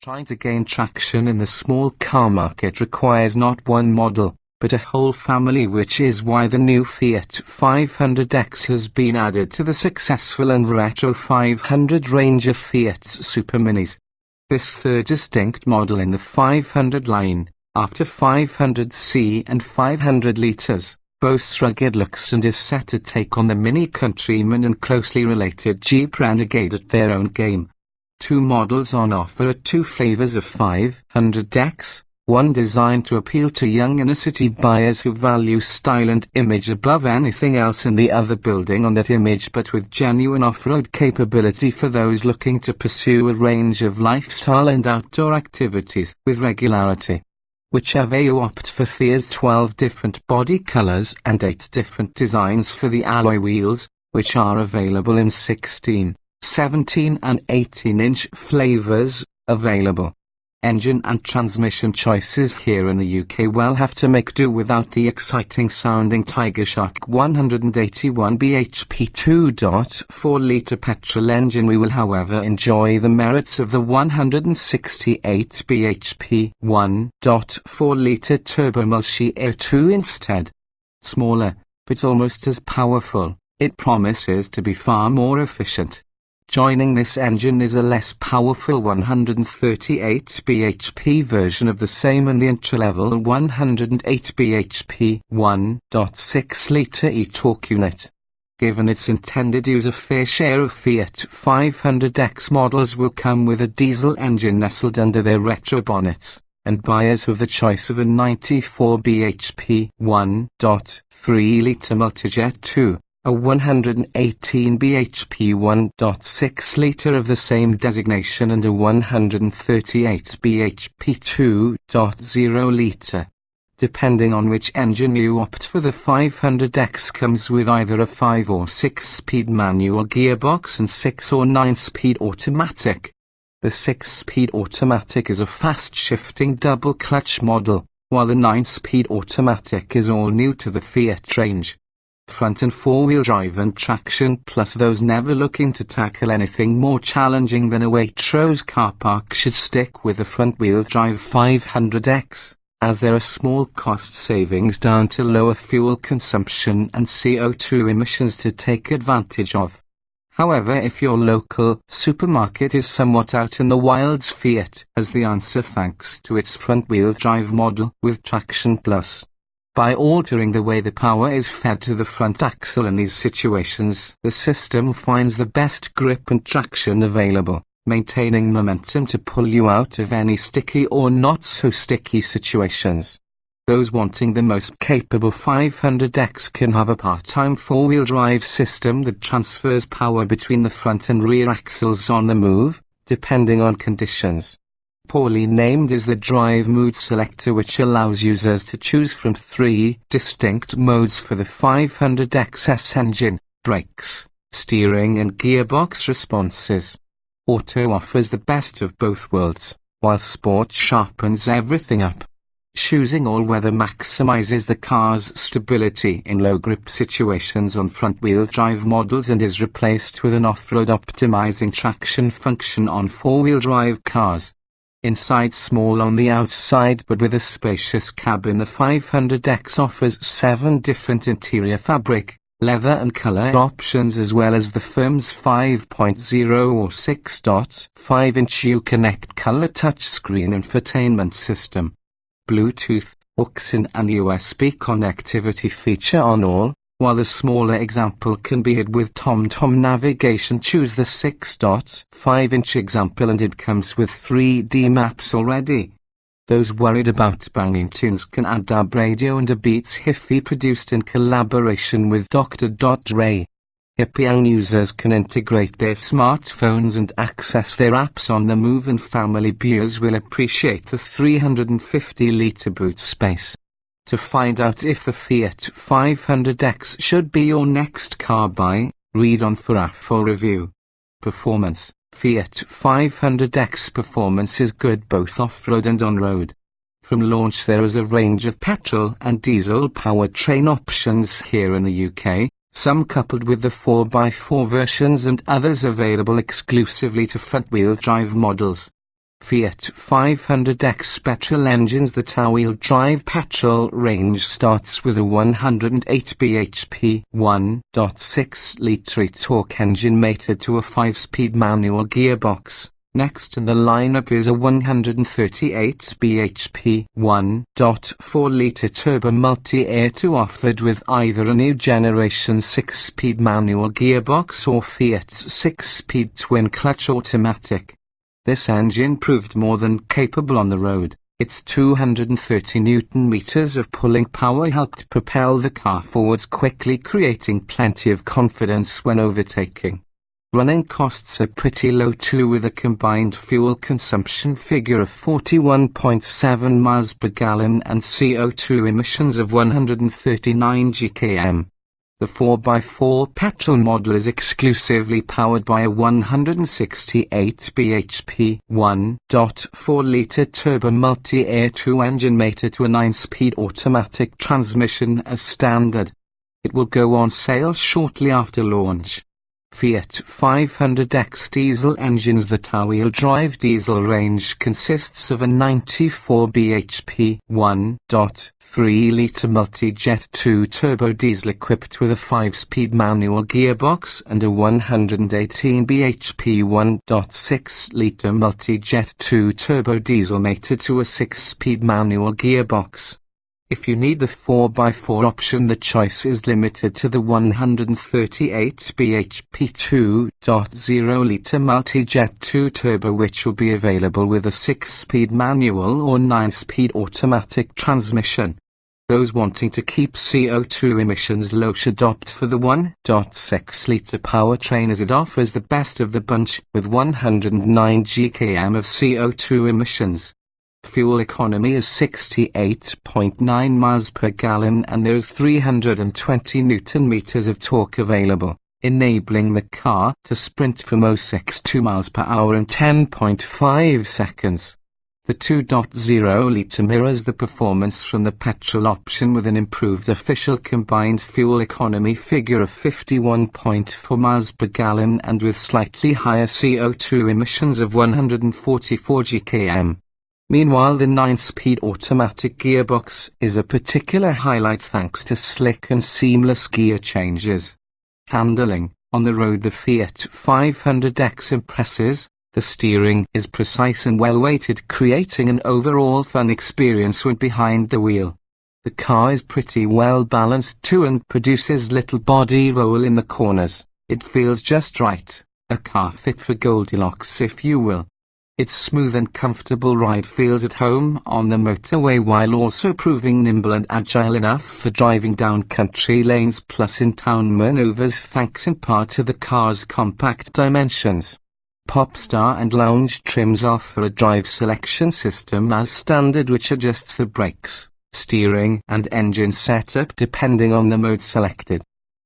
Trying to gain traction in the small car market requires not one model, but a whole family, which is why the new Fiat 500X has been added to the successful and retro 500 range of Fiat's superminis. This third distinct model in the 500 line, after 500c and 500 litres, boasts rugged looks and is set to take on the Mini Countryman and closely related Jeep Renegade at their own game. Two models on offer at two flavors of 500X, one designed to appeal to young inner-city buyers who value style and image above anything else, and the other building on that image but with genuine off-road capability for those looking to pursue a range of lifestyle and outdoor activities with regularity. Whichever you opt for, there's 12 different body colors and 8 different designs for the alloy wheels, which are available in 16, 17 and 18-inch flavors, available. Engine and transmission choices here in the UK will have to make do without the exciting sounding Tiger Shark 181 bhp 2.4-litre petrol engine. We will however enjoy the merits of the 168 bhp 1.4-litre turbo Melfi Air 2 instead. Smaller, but almost as powerful, it promises to be far more efficient. Joining this engine is a less powerful 138 bhp version of the same and the entry-level 108 bhp 1.6-litre e-torque unit. Given its intended use, a fair share of Fiat 500X models will come with a diesel engine nestled under their retro bonnets, and buyers have the choice of a 94 bhp 1.3-litre multijet 2, a 118 bhp 1.6-litre of the same designation, and a 138 bhp 2.0-litre. Depending on which engine you opt for, the 500X comes with either a 5 or 6-speed manual gearbox and 6 or 9-speed automatic. The 6-speed automatic is a fast-shifting double-clutch model, while the 9-speed automatic is all new to the Fiat range. Front and four-wheel drive and traction, plus those never looking to tackle anything more challenging than a Waitrose car park, should stick with the front-wheel drive 500X, as there are small cost savings down to lower fuel consumption and CO2 emissions to take advantage of. However, if your local supermarket is somewhat out in the wilds, Fiat has the answer thanks to its front-wheel drive model with traction plus. By altering the way the power is fed to the front axle in these situations, the system finds the best grip and traction available, maintaining momentum to pull you out of any sticky or not so sticky situations. Those wanting the most capable 500X can have a part-time four-wheel drive system that transfers power between the front and rear axles on the move, depending on conditions. Poorly named is the drive mood selector, which allows users to choose from 3 distinct modes for the 500XS engine: brakes, steering and gearbox responses. Auto offers the best of both worlds, while sport sharpens everything up. Choosing all-weather maximizes the car's stability in low-grip situations on front-wheel drive models and is replaced with an off-road optimizing traction function on four-wheel drive cars. Inside small on the outside but with a spacious cabin, the 500X offers 7 different interior fabric, leather and color options, as well as the firm's 5.0 or 6.5-inch Uconnect color touchscreen infotainment system. Bluetooth, aux-in and USB connectivity feature on all, while the smaller example can be hid with TomTom navigation. Choose the 6.5-inch example and it comes with 3D maps already. Those worried about banging tunes can add DAB radio and a Beats Hi-Fi produced in collaboration with Dr. Dre. Hip young users can integrate their smartphones and access their apps on the move, and family viewers will appreciate the 350-litre boot space. To find out if the Fiat 500X should be your next car buy, read on for our full review. Performance: Fiat 500X performance is good both off-road and on-road. From launch there is a range of petrol and diesel powertrain options here in the UK, some coupled with the 4x4 versions and others available exclusively to front-wheel drive models. Fiat 500X petrol engines. The two-wheel drive petrol range starts with a 108 bhp 1.6-litre torque engine mated to a 5-speed manual gearbox. Next in the lineup is a 138 bhp 1.4-litre turbo multi-air 2 offered with either a new generation 6-speed manual gearbox or Fiat's 6-speed twin-clutch automatic. This engine proved more than capable on the road. Its 230 Nm of pulling power helped propel the car forwards quickly, creating plenty of confidence when overtaking. Running costs are pretty low too, with a combined fuel consumption figure of 41.7 miles per gallon and CO2 emissions of 139 gkm. The 4x4 petrol model is exclusively powered by a 168 bhp 1.4-litre turbo multi-air 2 engine mated to a 9-speed automatic transmission as standard. It will go on sale shortly after launch. Fiat 500X diesel engines. The two-wheel drive diesel range consists of a 94 bhp 1.3-litre multi-jet 2 turbo diesel equipped with a 5-speed manual gearbox and a 118 bhp 1.6-litre multi-jet 2 turbo diesel mated to a 6-speed manual gearbox. If you need the 4x4 option, the choice is limited to the 138 bhp 2.0-litre multi-jet 2 turbo, which will be available with a 6-speed manual or 9-speed automatic transmission. Those wanting to keep CO2 emissions low should opt for the 1.6-litre powertrain, as it offers the best of the bunch, with 109 gkm of CO2 emissions. Fuel economy is 68.9 miles per gallon and there is 320 Nm of torque available, enabling the car to sprint from 0-62 miles per hour in 10.5 seconds. The 2.0-litre mirrors the performance from the petrol option with an improved official combined fuel economy figure of 51.4 miles per gallon and with slightly higher CO2 emissions of 144 gkm. Meanwhile, the 9-speed automatic gearbox is a particular highlight thanks to slick and seamless gear changes. Handling. On the road, the Fiat 500X impresses. The steering is precise and well-weighted, creating an overall fun experience when behind the wheel. The car is pretty well balanced too and produces little body roll in the corners. It feels just right, a car fit for Goldilocks, if you will. Its smooth and comfortable ride feels at home on the motorway while also proving nimble and agile enough for driving down country lanes plus in-town maneuvers, thanks in part to the car's compact dimensions. Popstar and Lounge trims offer a drive selection system as standard, which adjusts the brakes, steering and engine setup depending on the mode selected.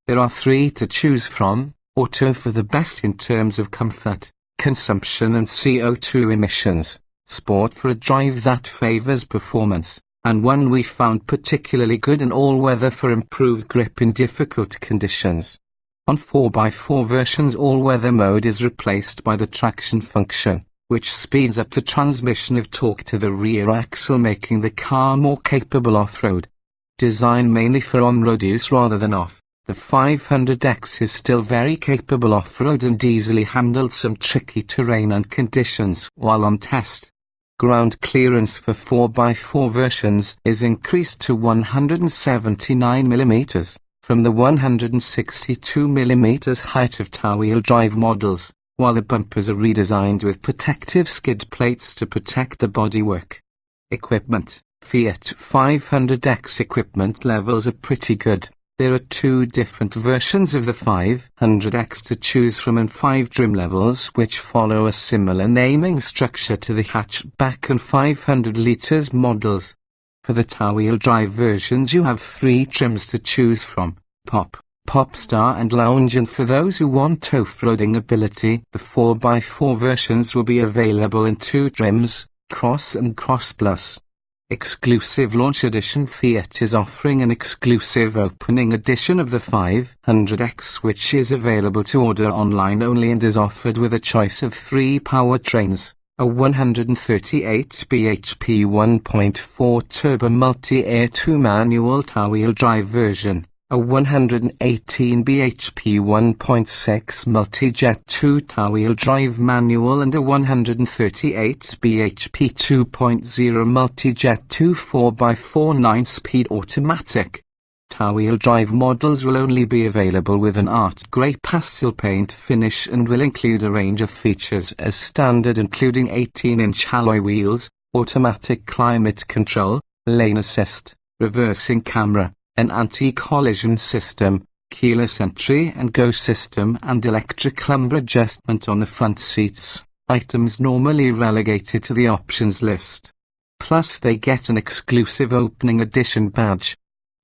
There are 3 to choose from: Auto for the best in terms of comfort, consumption and CO2 emissions, Sport for a drive that favors performance, and one we found particularly good in all weather for improved grip in difficult conditions. On 4x4 versions, all-weather mode is replaced by the traction function, which speeds up the transmission of torque to the rear axle, making the car more capable off-road. Designed mainly for on-road use rather than off, the 500X is still very capable off-road and easily handled some tricky terrain and conditions while on test. Ground clearance for 4x4 versions is increased to 179 mm, from the 162 mm height of two-wheel drive models, while the bumpers are redesigned with protective skid plates to protect the bodywork. Equipment. Fiat 500X equipment levels are pretty good. There are 2 different versions of the 500X to choose from and 5 trim levels which follow a similar naming structure to the hatchback and 500 litres models. For the two-wheel drive versions you have 3 trims to choose from: Pop, Popstar and Lounge, and for those who want off-roading ability, the 4x4 versions will be available in 2 trims, Cross and Cross Plus. Exclusive Launch Edition. Fiat is offering an exclusive opening edition of the 500X which is available to order online only and is offered with a choice of 3 powertrains: a 138 bhp 1.4 turbo multi-air 2 manual two-wheel drive version, a 118 bhp 1.6 multi-jet 2 two-wheel drive manual and a 138 bhp 2.0 multi-jet 2 4x4 9-speed automatic. Two-wheel drive models will only be available with an art grey pastel paint finish and will include a range of features as standard, including 18-inch alloy wheels, automatic climate control, lane assist, reversing camera, an anti-collision system, keyless entry and go system and electric lumbar adjustment on the front seats, items normally relegated to the options list. Plus they get an exclusive opening edition badge.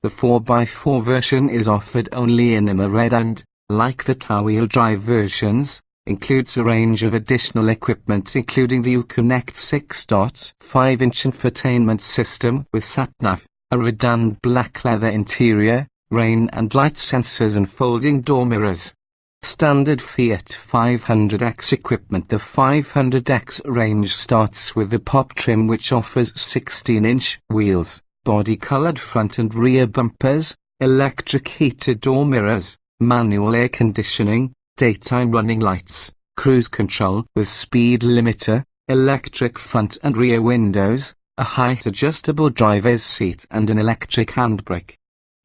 The 4x4 version is offered only in IMA Red and, like the two-wheel drive versions, includes a range of additional equipment including the Uconnect 6.5-inch infotainment system with SatNav, a redone black leather interior, rain and light sensors and folding door mirrors. Standard Fiat 500X equipment. The 500X range starts with the pop trim which offers 16-inch wheels, body-colored front and rear bumpers, electric heated door mirrors, manual air conditioning, daytime running lights, cruise control with speed limiter, electric front and rear windows, a height adjustable driver's seat and an electric handbrake.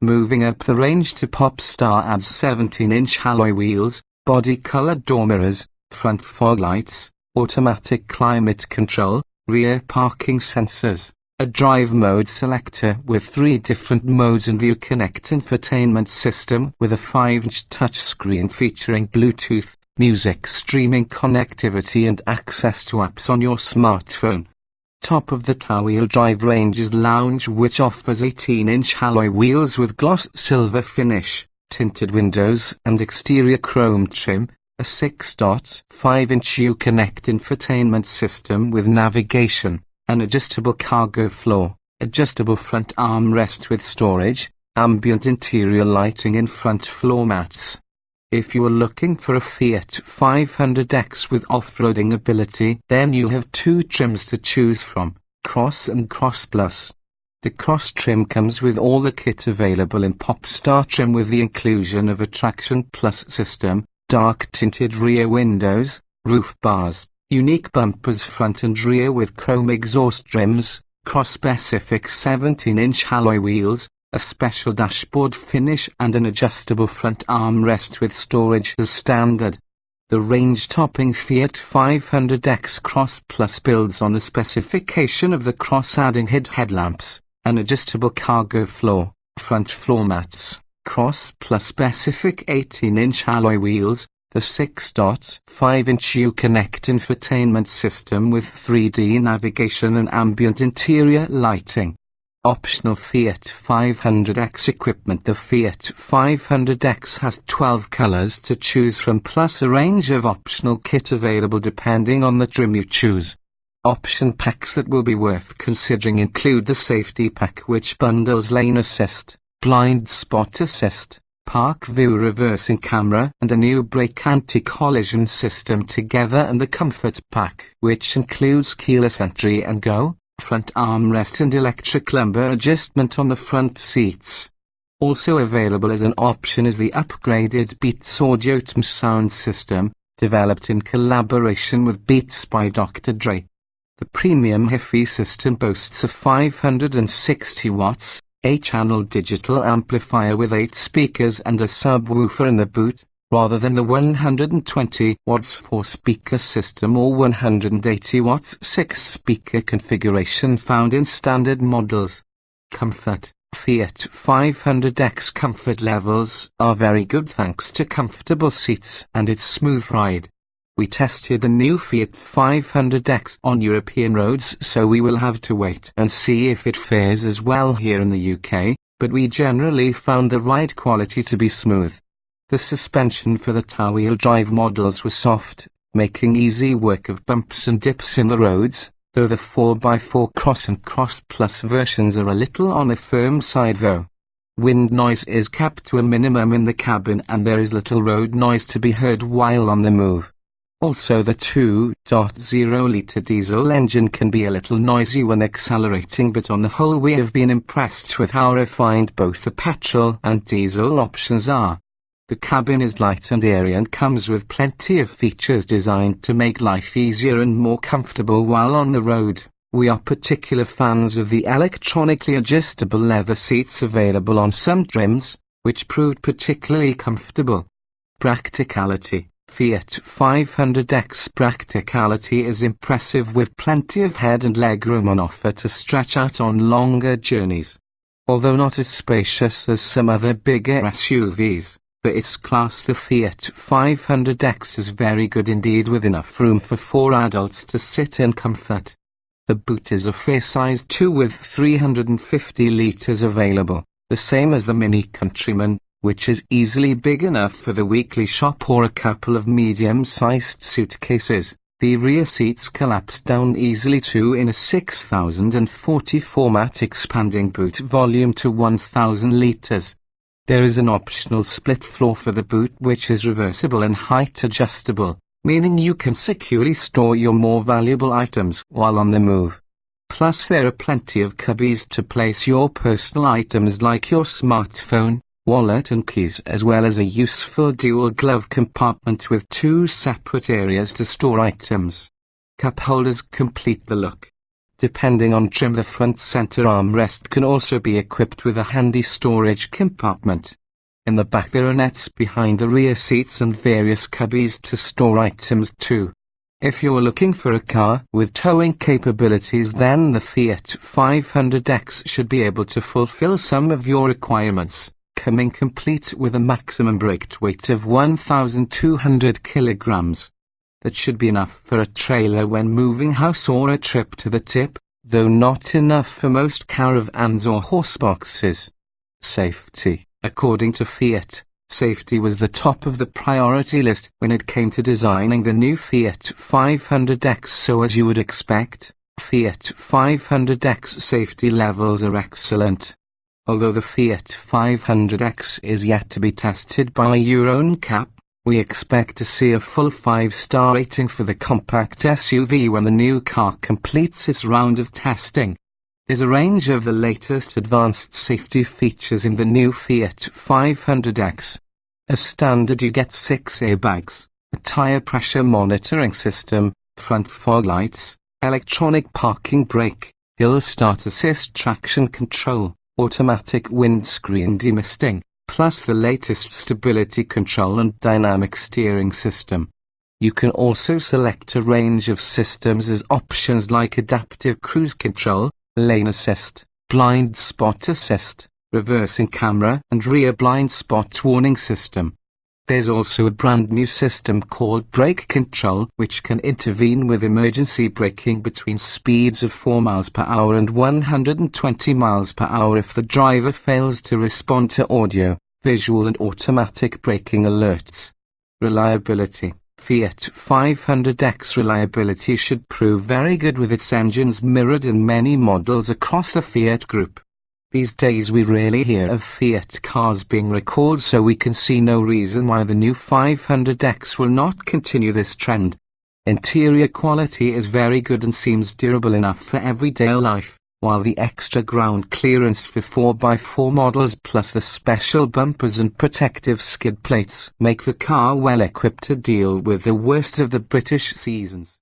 Moving up the range to Popstar adds 17-inch alloy wheels, body-colored door mirrors, front fog lights, automatic climate control, rear parking sensors, a drive mode selector with 3 different modes and the Uconnect infotainment system with a 5-inch touchscreen featuring Bluetooth, music streaming connectivity and access to apps on your smartphone. Top of the two-wheel drive range is Lounge, which offers 18-inch alloy wheels with gloss silver finish, tinted windows and exterior chrome trim, a 6.5-inch Uconnect infotainment system with navigation, an adjustable cargo floor, adjustable front armrest with storage, ambient interior lighting and front floor mats. If you are looking for a Fiat 500X with off-roading ability, then you have 2 trims to choose from, Cross and Cross Plus. The Cross trim comes with all the kit available in Popstar trim with the inclusion of a Traction Plus system, dark tinted rear windows, roof bars, unique bumpers front and rear with chrome exhaust trims, cross-specific 17-inch alloy wheels, a special dashboard finish and an adjustable front armrest with storage as standard. The range-topping Fiat 500X Cross Plus builds on the specification of the Cross, adding headlamps, an adjustable cargo floor, front floor mats, Cross Plus specific 18-inch alloy wheels, the 6.5-inch Uconnect infotainment system with 3D navigation and ambient interior lighting. Optional Fiat 500X equipment. The Fiat 500X has 12 colors to choose from plus a range of optional kit available depending on the trim you choose. Option packs that will be worth considering include the safety pack, which bundles lane assist, blind spot assist, park view reversing camera and a new brake anti-collision system together, and the comfort pack, which includes keyless entry and go, front armrest and electric lumbar adjustment on the front seats. Also available as an option is the upgraded Beats Audio sound system, developed in collaboration with Beats by Dr. Dre. The premium HiFi system boasts a 560 watts, 8-channel digital amplifier with 8 speakers and a subwoofer in the boot, rather than the 120 watts 4-speaker system or 180 watts 6-speaker configuration found in standard models. Comfort. Fiat 500X comfort levels are very good thanks to comfortable seats and its smooth ride. We tested the new Fiat 500X on European roads, so we will have to wait and see if it fares as well here in the UK, but we generally found the ride quality to be smooth. The suspension for the two-wheel drive models was soft, making easy work of bumps and dips in the roads, though the 4x4 Cross and Cross Plus versions are a little on the firm side though. Wind noise is kept to a minimum in the cabin and there is little road noise to be heard while on the move. Also, the 2.0-litre diesel engine can be a little noisy when accelerating, but on the whole we have been impressed with how refined both the petrol and diesel options are. The cabin is light and airy and comes with plenty of features designed to make life easier and more comfortable while on the road. We are particular fans of the electronically adjustable leather seats available on some trims, which proved particularly comfortable. Practicality. Fiat 500X practicality is impressive, with plenty of head and leg room on offer to stretch out on longer journeys. Although not as spacious as some other bigger SUVs, for its class the Fiat 500X is very good indeed, with enough room for 4 adults to sit in comfort. The boot is a fair size 2 with 350 litres available, the same as the Mini Countryman, which is easily big enough for the weekly shop or a couple of medium-sized suitcases. The rear seats collapse down easily too in a 6040 format, expanding boot volume to 1000 litres. There is an optional split floor for the boot, which is reversible and height adjustable, meaning you can securely store your more valuable items while on the move. Plus there are plenty of cubbies to place your personal items like your smartphone, wallet and keys, as well as a useful dual glove compartment with 2 separate areas to store items. Cup holders complete the look. Depending on trim, the front center armrest can also be equipped with a handy storage compartment. In the back there are nets behind the rear seats and various cubbies to store items too. If you're looking for a car with towing capabilities, then the Fiat 500X should be able to fulfill some of your requirements, coming complete with a maximum braked weight of 1,200 kilograms. That should be enough for a trailer when moving house or a trip to the tip, though not enough for most caravans or horseboxes. Safety. According to Fiat, safety was the top of the priority list when it came to designing the new Fiat 500X, so as you would expect, Fiat 500X safety levels are excellent. Although the Fiat 500X is yet to be tested by Euro NCAP, we expect to see a full 5-star rating for the compact SUV when the new car completes its round of testing. There's a range of the latest advanced safety features in the new Fiat 500X. As standard, you get 6 airbags, a tire pressure monitoring system, front fog lights, electronic parking brake, hill start assist traction control, automatic windscreen demisting, plus the latest stability control and dynamic steering system. You can also select a range of systems as options like adaptive cruise control, lane assist, blind spot assist, reversing camera and rear blind spot warning system. There's also a brand new system called brake control, which can intervene with emergency braking between speeds of 4 miles per hour and 120 miles per hour if the driver fails to respond to audio, visual and automatic braking alerts. Reliability. Fiat 500X reliability should prove very good, with its engines mirrored in many models across the Fiat group. These days we rarely hear of Fiat cars being recalled, so we can see no reason why the new 500X will not continue this trend. Interior quality is very good and seems durable enough for everyday life, while the extra ground clearance for 4x4 models plus the special bumpers and protective skid plates make the car well equipped to deal with the worst of the British seasons.